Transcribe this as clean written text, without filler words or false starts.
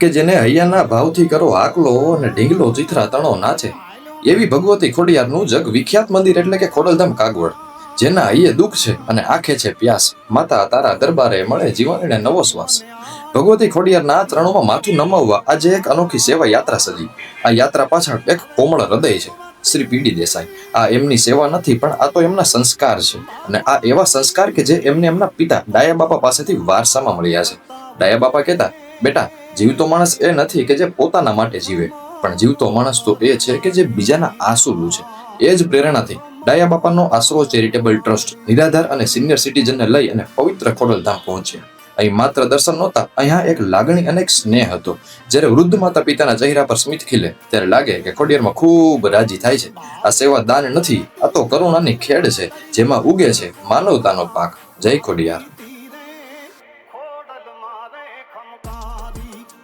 કે જેને હૈયાના ભાવથી કરો આકલો અને ઢીંગલો ચિથરા તણો નાચે, એવી ભગવતી ખોડિયારનું જગ વિખ્યાત મંદિર એટલે કે ખોડલધામ કાગવડ. જેના હૈયે દુઃખ છે અને આંખે છે પ્યાસ, માતા તારા દરબારે મળે જીવનને નવો શ્વાસ. ભગવતી ખોડિયારના ચરણોમાં માથું નમાવવા આજે એક અનોખી સેવા યાત્રા સજી. આ યાત્રા પાછળ એક કોમળ હૃદય છે, શ્રી પીડી દેસાઈ. આ એમની સેવા નથી, પણ આ તો એમના સંસ્કાર છે. અને આ એવા સંસ્કાર કે જે એમને એમના પિતા ડાયા બાપા પાસેથી વારસામાં મળ્યા છે. ડાયા બાપા કહેતા, બેટા, જીવતો માણસ એ નથી કે જે પોતાના માટે જીવે, પણ જીવતો માણસ તો એ છે કે જે બીજાના આંસુ લૂછે. એ જ પ્રેરણાથી ડાયા બાપાનો આશરો ચેરિટેબલ ટ્રસ્ટ નિરાધાર અને સિનિયર સિટીઝનને લઈ અને પવિત્ર ખોડલધામ પહોંચ્યા. અહીં માત્ર દર્શન નહોતા, અહીંયા એક લાગણી અને એક સ્નેહ હતો. જ્યારે વૃદ્ધ માતા પિતાના ચહેરા પર સ્મિત ખીલે ત્યારે લાગે કે ખોડિયારમાં ખૂબ રાજી થાય છે. આ સેવા દાન નથી, આ તો કરુણાની ખેડ છે, જેમાં ઉગે છે માનવતાનો પાક. જય ખોડિયાર.